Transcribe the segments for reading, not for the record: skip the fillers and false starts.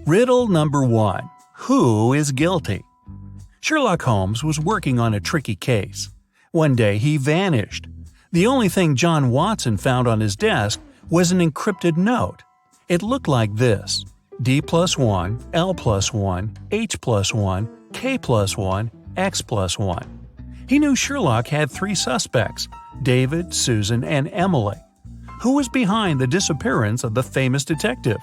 Riddle number 1. Who is guilty? Sherlock Holmes was working on a tricky case. One day he vanished. The only thing John Watson found on his desk was an encrypted note. It looked like this: D plus 1, L plus 1, H plus 1, K plus 1, X plus 1. He knew Sherlock had 3 suspects: David, Susan, and Emily. Who was behind the disappearance of the famous detective?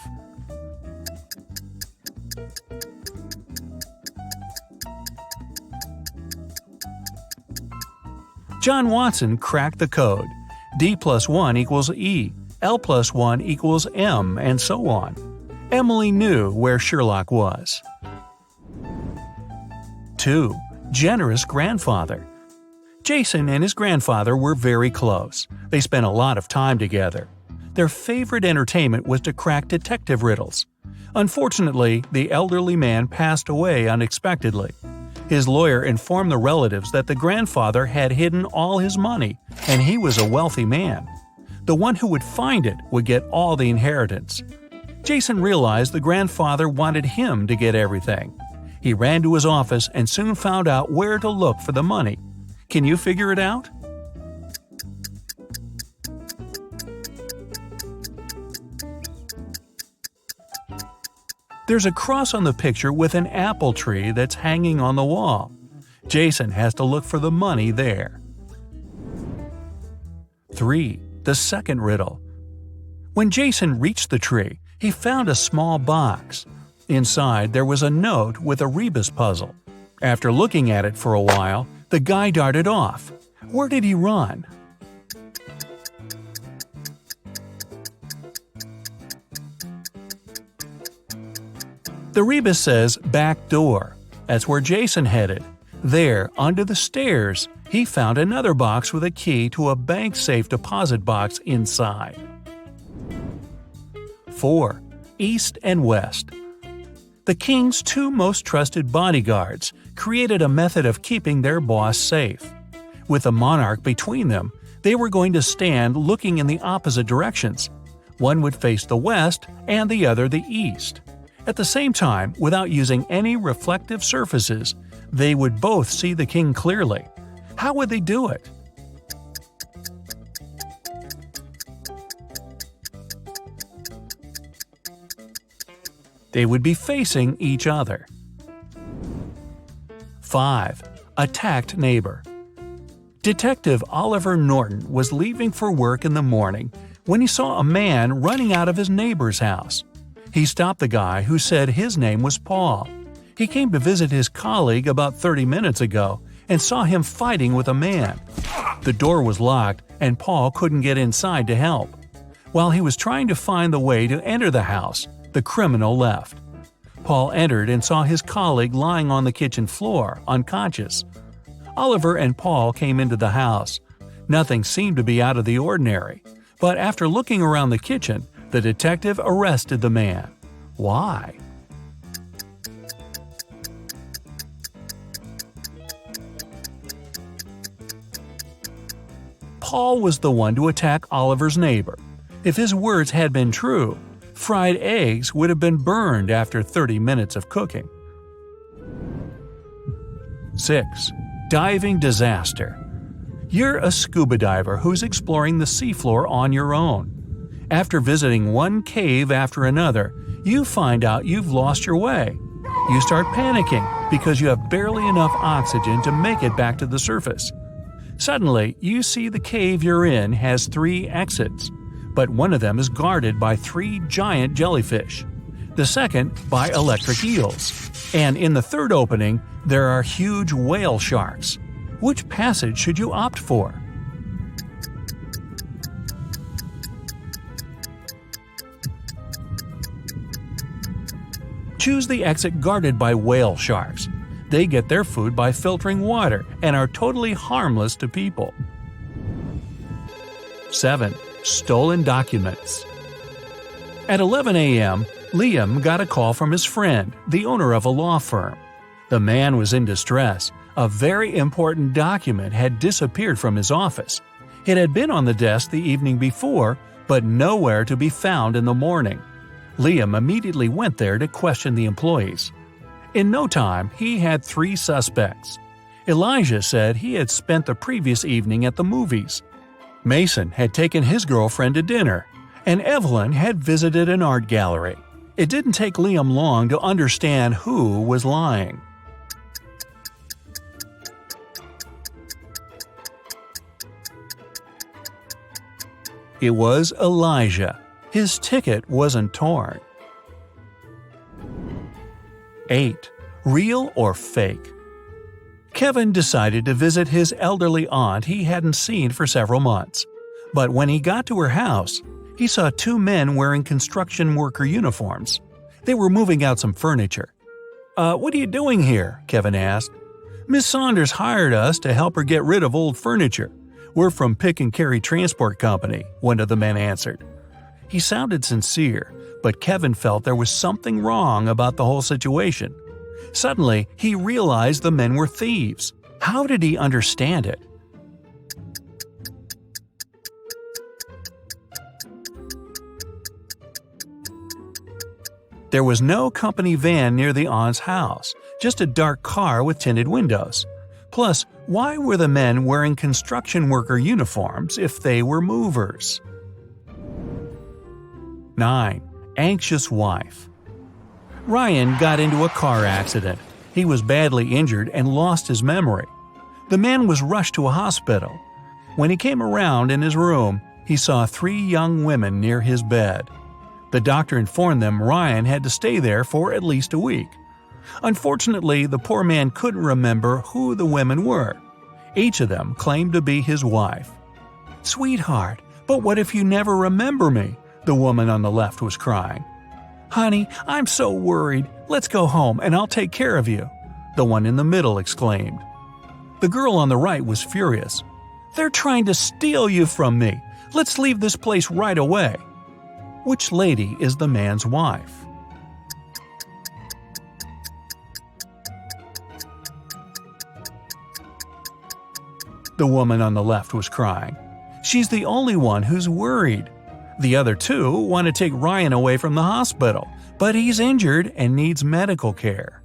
John Watson cracked the code. D plus 1 equals E, L plus 1 equals M, and so on. Emily knew where Sherlock was. 2. Generous grandfather. Jason and his grandfather were very close. They spent a lot of time together. Their favorite entertainment was to crack detective riddles. Unfortunately, the elderly man passed away unexpectedly. His lawyer informed the relatives that the grandfather had hidden all his money, and he was a wealthy man. The one who would find it would get all the inheritance. Jason realized the grandfather wanted him to get everything. He ran to his office and soon found out where to look for the money. Can you figure it out? There's a cross on the picture with an apple tree that's hanging on the wall. Jason has to look for the money there. 3. The second riddle. When Jason reached the tree, he found a small box. Inside there was a note with a rebus puzzle. After looking at it for a while, the guy darted off. Where did he run? The rebus says back door. That's where Jason headed. There, under the stairs, he found another box with a key to a bank safe deposit box inside. 4. East and West. The king's 2 most trusted bodyguards created a method of keeping their boss safe. With the monarch between them, they were going to stand looking in the opposite directions. One would face the west and the other the east. At the same time, without using any reflective surfaces, they would both see the king clearly. How would they do it? They would be facing each other. 5. Attacked neighbor. Detective Oliver Norton was leaving for work in the morning when he saw a man running out of his neighbor's house. He stopped the guy, who said his name was Paul. He came to visit his colleague about 30 minutes ago and saw him fighting with a man. The door was locked and Paul couldn't get inside to help. While he was trying to find the way to enter the house, the criminal left. Paul entered and saw his colleague lying on the kitchen floor, unconscious. Oliver and Paul came into the house. Nothing seemed to be out of the ordinary, but after looking around the kitchen, the detective arrested the man. Why? Paul was the one to attack Oliver's neighbor. If his words had been true, fried eggs would have been burned after 30 minutes of cooking. 6. Diving disaster. You're a scuba diver who's exploring the seafloor on your own. After visiting one cave after another, you find out you've lost your way. You start panicking because you have barely enough oxygen to make it back to the surface. Suddenly, you see the cave you're in has 3 exits, but one of them is guarded by 3 giant jellyfish, the second by electric eels, and in the third opening, there are huge whale sharks. Which passage should you opt for? Choose the exit guarded by whale sharks. They get their food by filtering water and are totally harmless to people. 7. Stolen documents. At 11 a.m., Liam got a call from his friend, the owner of a law firm. The man was in distress. A very important document had disappeared from his office. It had been on the desk the evening before, but nowhere to be found in the morning. Liam immediately went there to question the employees. In no time, he had 3 suspects. Elijah said he had spent the previous evening at the movies. Mason had taken his girlfriend to dinner, and Evelyn had visited an art gallery. It didn't take Liam long to understand who was lying. It was Elijah. His ticket wasn't torn. 8. Real or fake? Kevin decided to visit his elderly aunt he hadn't seen for several months. But when he got to her house, he saw 2 men wearing construction worker uniforms. They were moving out some furniture. What are you doing here?" Kevin asked. "Miss Saunders hired us to help her get rid of old furniture. We're from Pick and Carry Transport Company," one of the men answered. He sounded sincere, but Kevin felt there was something wrong about the whole situation. Suddenly, he realized the men were thieves. How did he understand it? There was no company van near the aunt's house, just a dark car with tinted windows. Plus, why were the men wearing construction worker uniforms if they were movers? 9. Anxious wife. Ryan got into a car accident. He was badly injured and lost his memory. The man was rushed to a hospital. When he came around in his room, he saw 3 young women near his bed. The doctor informed them Ryan had to stay there for at least a week. Unfortunately, the poor man couldn't remember who the women were. Each of them claimed to be his wife. "Sweetheart, but what if you never remember me?" the woman on the left was crying. "Honey, I'm so worried. Let's go home and I'll take care of you," the one in the middle exclaimed. The girl on the right was furious. "They're trying to steal you from me. Let's leave this place right away." Which lady is the man's wife? The woman on the left was crying. She's the only one who's worried. The other 2 want to take Ryan away from the hospital, but he's injured and needs medical care.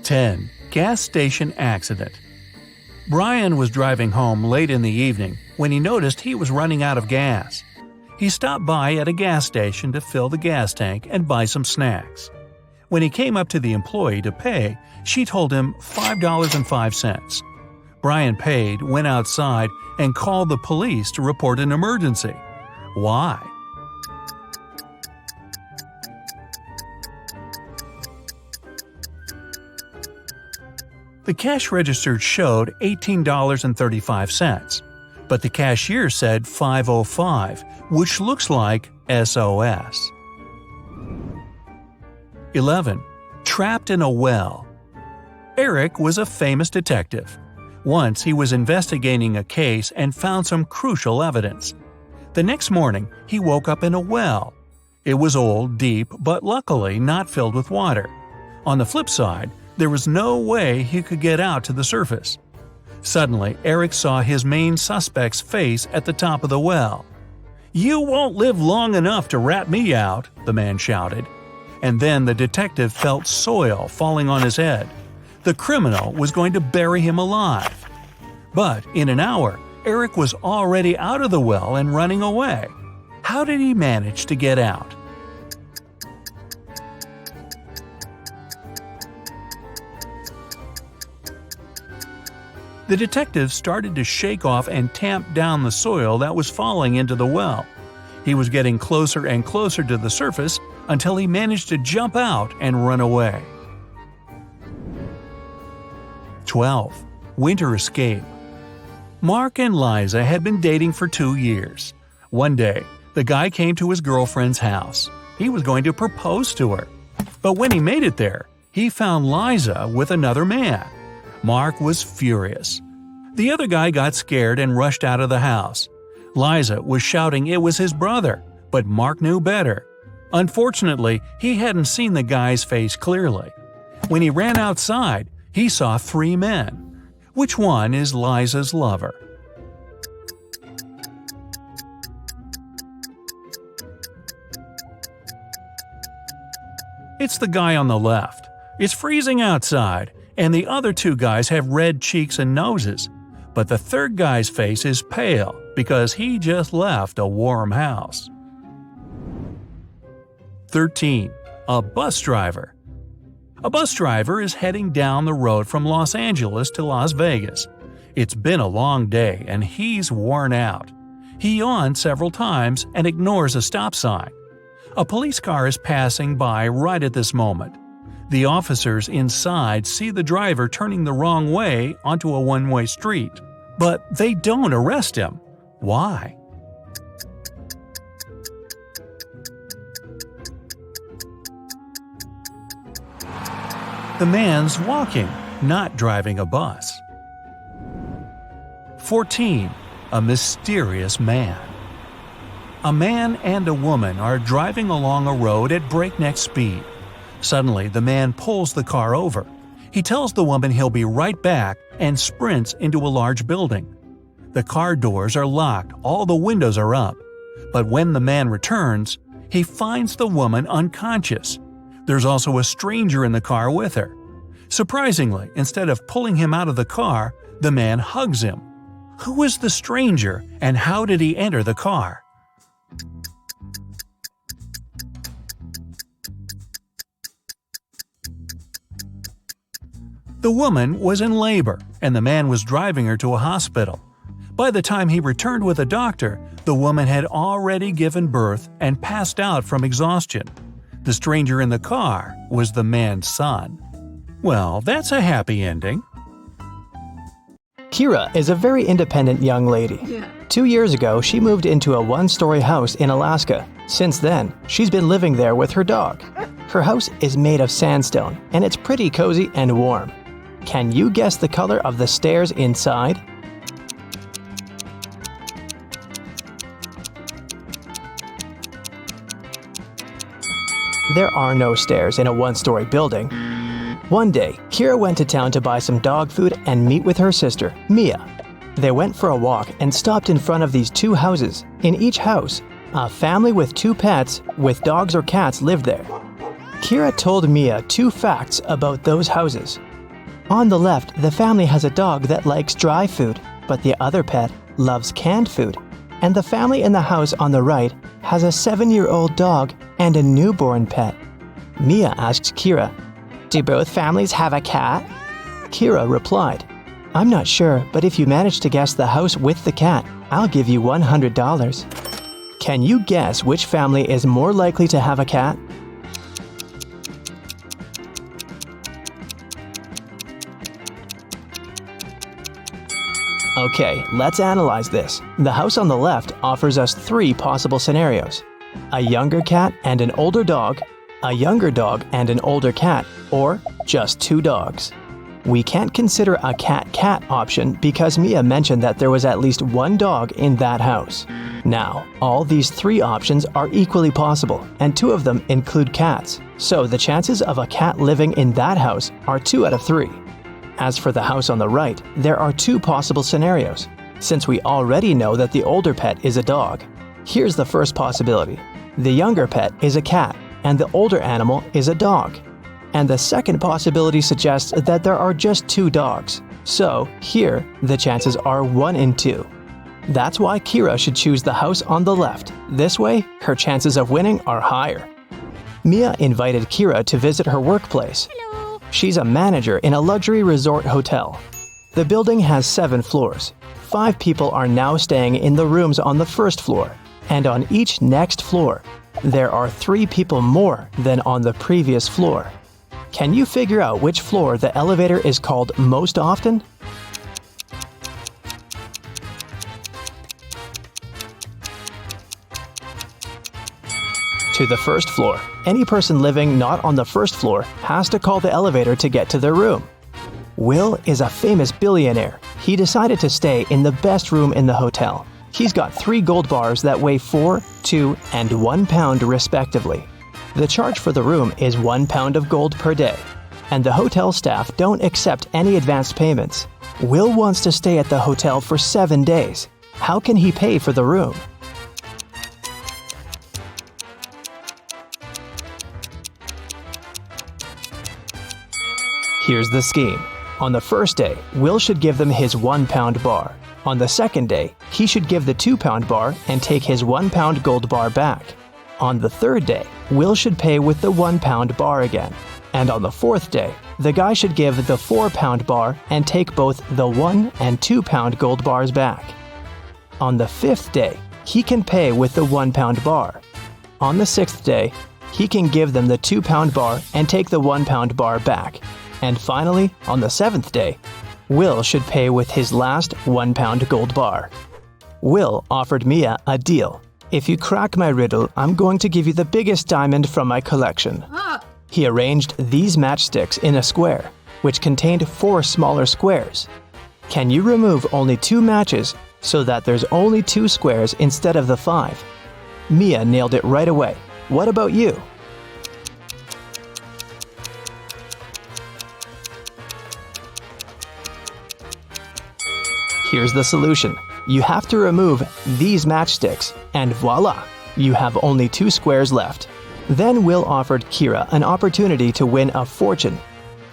10. Gas station accident. Brian was driving home late in the evening when he noticed he was running out of gas. He stopped by at a gas station to fill the gas tank and buy some snacks. When he came up to the employee to pay, she told him $5.05. Brian paid, went outside, and called the police to report an emergency. Why? The cash register showed $18.35, but the cashier said $5.05, which looks like SOS. 11. Trapped in a well. Eric was a famous detective. Once he was investigating a case and found some crucial evidence. The next morning, he woke up in a well. It was old, deep, but luckily not filled with water. On the flip side, there was no way he could get out to the surface. Suddenly, Eric saw his main suspect's face at the top of the well. "You won't live long enough to rat me out," the man shouted. And then the detective felt soil falling on his head. The criminal was going to bury him alive. But in an hour, Eric was already out of the well and running away. How did he manage to get out? The detective started to shake off and tamp down the soil that was falling into the well. He was getting closer and closer to the surface until he managed to jump out and run away. 12. Winter escape. Mark and Liza had been dating for 2 years. One day, the guy came to his girlfriend's house. He was going to propose to her. But when he made it there, he found Liza with another man. Mark was furious. The other guy got scared and rushed out of the house. Liza was shouting it was his brother, but Mark knew better. Unfortunately, he hadn't seen the guy's face clearly. When he ran outside, he saw 3 men. Which one is Liza's lover? It's the guy on the left. It's freezing outside, and the other two guys have red cheeks and noses. But the third guy's face is pale because he just left a warm house. 13. A bus driver. A bus driver is heading down the road from Los Angeles to Las Vegas. It's been a long day and he's worn out. He yawns several times and ignores a stop sign. A police car is passing by right at this moment. The officers inside see the driver turning the wrong way onto a one-way street. But they don't arrest him. Why? The man's walking, not driving a bus. 14. A mysterious man. A man and a woman are driving along a road at breakneck speed. Suddenly, the man pulls the car over. He tells the woman he'll be right back and sprints into a large building. The car doors are locked, all the windows are up. But when the man returns, he finds the woman unconscious. There's also a stranger in the car with her. Surprisingly, instead of pulling him out of the car, the man hugs him. Who is the stranger and how did he enter the car? The woman was in labor, and the man was driving her to a hospital. By the time he returned with a doctor, the woman had already given birth and passed out from exhaustion. The stranger in the car was the man's son. Well, that's a happy ending. Kira is a very independent young lady. 2 years ago, she moved into a one-story house in Alaska. Since then, she's been living there with her dog. Her house is made of sandstone, and it's pretty cozy and warm. Can you guess the color of the stairs inside? There are no stairs in a one-story building. One day, Kira went to town to buy some dog food and meet with her sister, Mia. They went for a walk and stopped in front of these two houses. In each house, a family with two pets with dogs or cats lived there. Kira told Mia 2 facts about those houses. On the left, the family has a dog that likes dry food, but the other pet loves canned food. And the family in the house on the right has a 7-year-old dog and a newborn pet. Mia asks Kira, "Do both families have a cat?" Kira replied, "I'm not sure, but if you manage to guess the house with the cat, I'll give you $100. Can you guess which family is more likely to have a cat? Okay, let's analyze this. The house on the left offers us 3 possible scenarios. A younger cat and an older dog, a younger dog and an older cat, or just 2 dogs. We can't consider a cat-cat option because Mia mentioned that there was at least 1 dog in that house. Now, all these 3 options are equally possible, and 2 of them include cats. So the chances of a cat living in that house are 2 out of 3. As for the house on the right, there are 2 possible scenarios. Since we already know that the older pet is a dog, here's the first possibility. The younger pet is a cat, and the older animal is a dog. And the second possibility suggests that there are just 2 dogs. So, here, the chances are 1 in 2. That's why Kira should choose the house on the left. This way, her chances of winning are higher. Mia invited Kira to visit her workplace. Hello. She's a manager in a luxury resort hotel. The building has 7 floors. 5 people are now staying in the rooms on the first floor. And on each next floor, there are 3 people more than on the previous floor. Can you figure out which floor the elevator is called most often? To the first floor. Any person living not on the first floor has to call the elevator to get to their room. Will is a famous billionaire. He decided to stay in the best room in the hotel. He's got 3 gold bars that weigh 4, 2, and 1 pound respectively. The charge for the room is 1 pound of gold per day, and the hotel staff don't accept any advanced payments. Will wants to stay at the hotel for 7 days. How can he pay for the room? Here's the scheme. On the first day, Will should give them his 1-pound bar. On the second day, he should give the 2-pound bar and take his 1-pound gold bar back. On the third day, Will should pay with the 1-pound bar again. And on the fourth day, the guy should give the 4-pound bar and take both the 1 and 2-pound gold bars back. On the fifth day, he can pay with the 1-pound bar. On the sixth day, he can give them the 2-pound bar and take the 1-pound bar back. And finally, on the seventh day, Will should pay with his last 1-pound gold bar. Will offered Mia a deal. If you crack my riddle, I'm going to give you the biggest diamond from my collection. He arranged these matchsticks in a square, which contained 4 smaller squares. Can you remove only 2 matches so that there's only 2 squares instead of the 5? Mia nailed it right away. What about you? Here's the solution. You have to remove these matchsticks, and voila! You have only 2 squares left. Then Will offered Kira an opportunity to win a fortune.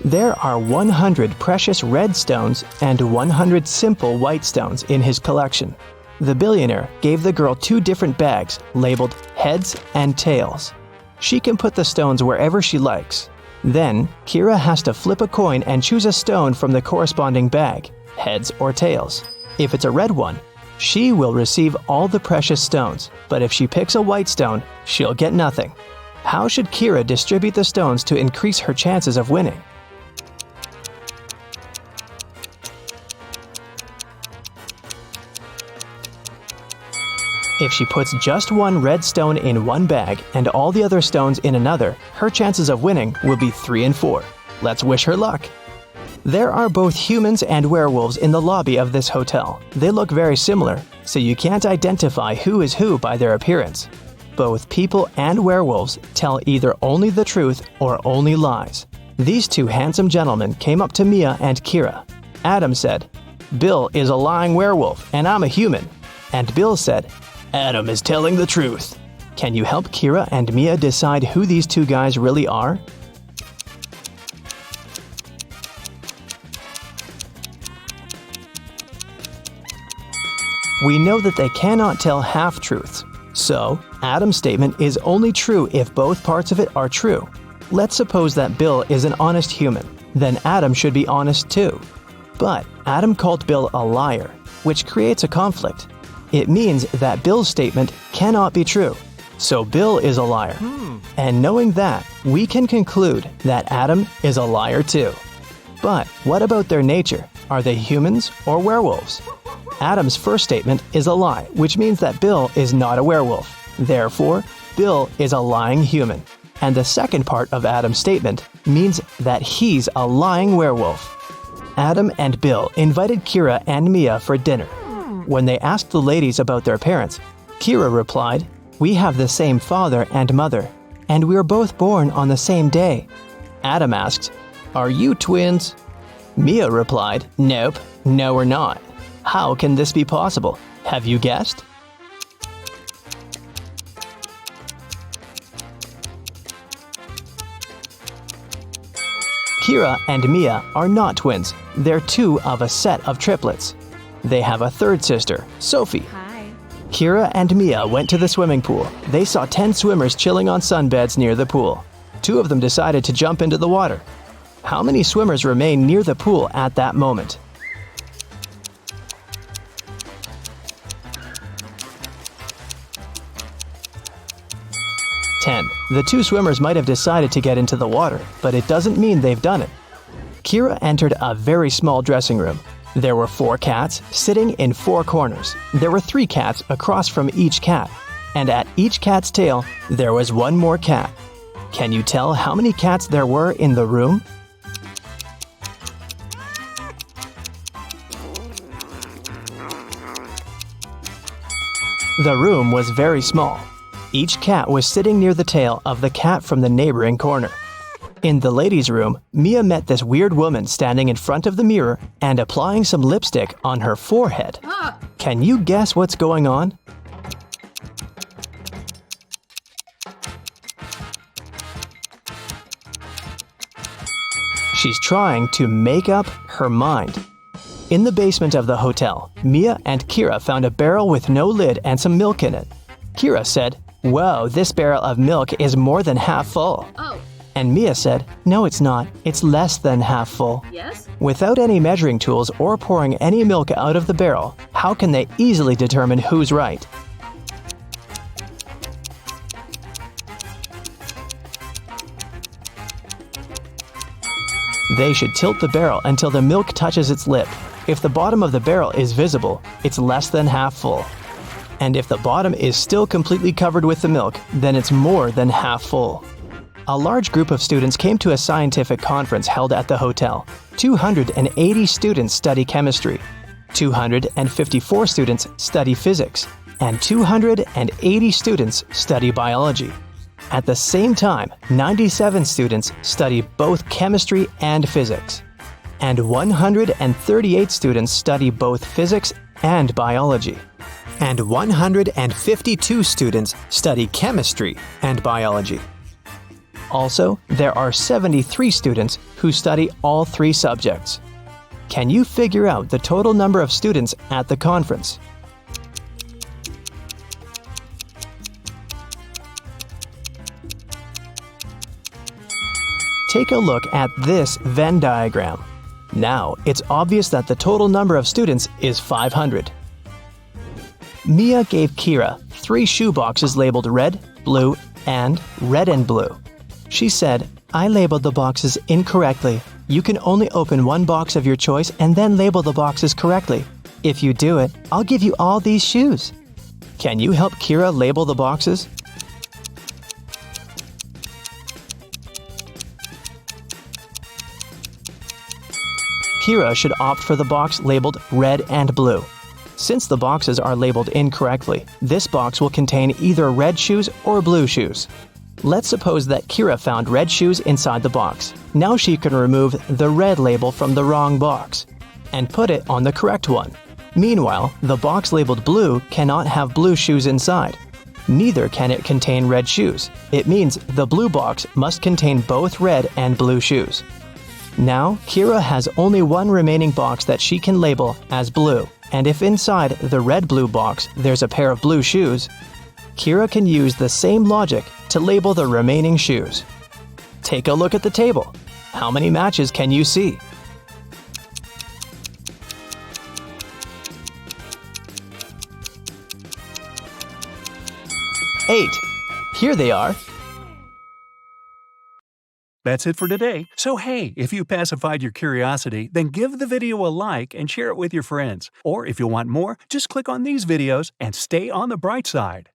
There are 100 precious red stones and 100 simple white stones in his collection. The billionaire gave the girl 2 different bags labeled heads and tails. She can put the stones wherever she likes. Then, Kira has to flip a coin and choose a stone from the corresponding bag, heads or tails. If it's a red one, she will receive all the precious stones, but if she picks a white stone, she'll get nothing. How should Kira distribute the stones to increase her chances of winning? If she puts just 1 red stone in one bag and all the other stones in another, her chances of winning will be 3 and 4. Let's wish her luck. There are both humans and werewolves in the lobby of this hotel. They look very similar, so you can't identify who is who by their appearance. Both people and werewolves tell either only the truth or only lies. These 2 handsome gentlemen came up to Mia and Kira. Adam said, "Bill is a lying werewolf and I'm a human." And Bill said, "Adam is telling the truth." Can you help Kira and Mia decide who these 2 guys really are? We know that they cannot tell half-truths. So, Adam's statement is only true if both parts of it are true. Let's suppose that Bill is an honest human. Then Adam should be honest too. But Adam called Bill a liar, which creates a conflict. It means that Bill's statement cannot be true. So Bill is a liar. And knowing that, we can conclude that Adam is a liar too. But what about their nature? Are they humans or werewolves? Adam's first statement is a lie, which means that Bill is not a werewolf. Therefore, Bill is a lying human. And the second part of Adam's statement means that he's a lying werewolf. Adam and Bill invited Kira and Mia for dinner. When they asked the ladies about their parents, Kira replied, "We have the same father and mother, and we were both born on the same day." Adam asked, "Are you twins?" Mia replied, "Nope, no we're not." How can this be possible? Have you guessed? Kira and Mia are not twins. They're 2 of a set of triplets. They have a third sister, Sophie. Hi. Kira and Mia went to the swimming pool. They saw 10 swimmers chilling on sunbeds near the pool. 2 of them decided to jump into the water. How many swimmers remained near the pool at that moment? 10. The 2 swimmers might have decided to get into the water, but it doesn't mean they've done it. Kira entered a very small dressing room. There were 4 cats sitting in 4 corners. There were 3 cats across from each cat, and at each cat's tail, there was 1 more cat. Can you tell how many cats there were in the room? The room was very small. Each cat was sitting near the tail of the cat from the neighboring corner. In the ladies' room, Mia met this weird woman standing in front of the mirror and applying some lipstick on her forehead. Can you guess what's going on? She's trying to make up her mind. In the basement of the hotel, Mia and Kira found a barrel with no lid and some milk in it. Kira said, "Whoa, this barrel of milk is more than half full." Oh, And Mia said, "No, it's not. It's less than half full." yes? Without any measuring tools or pouring any milk out of the barrel, how can they easily determine who's right? They should tilt the barrel until the milk touches its lip. If the bottom of the barrel is visible, it's less than half full. And if the bottom is still completely covered with the milk, then it's more than half full. A large group of students came to a scientific conference held at the hotel. 280 students study chemistry, 254 students study physics, and 280 students study biology. At the same time, 97 students study both chemistry and physics, and 138 students study both physics and biology, and 152 students study chemistry and biology. Also, there are 73 students who study all three subjects. Can you figure out the total number of students at the conference? Take a look at this Venn diagram. Now, it's obvious that the total number of students is 500. Mia gave Kira 3 shoe boxes labeled red, blue, and red and blue. She said, "I labeled the boxes incorrectly. You can only open one box of your choice and then label the boxes correctly. If you do it, I'll give you all these shoes." Can you help Kira label the boxes? Kira should opt for the box labeled red and blue. Since the boxes are labeled incorrectly, this box will contain either red shoes or blue shoes. Let's suppose that Kira found red shoes inside the box. Now she can remove the red label from the wrong box and put it on the correct one. Meanwhile, the box labeled blue cannot have blue shoes inside. Neither can it contain red shoes. It means the blue box must contain both red and blue shoes. Now, Kira has only one remaining box that she can label as blue, and if inside the red-blue box there's a pair of blue shoes, Kira can use the same logic to label the remaining shoes. Take a look at the table. How many matches can you see? 8. Here they are. That's it for today. So hey, if you pacified your curiosity, then give the video a like and share it with your friends. Or if you want more, just click on these videos and stay on the bright side.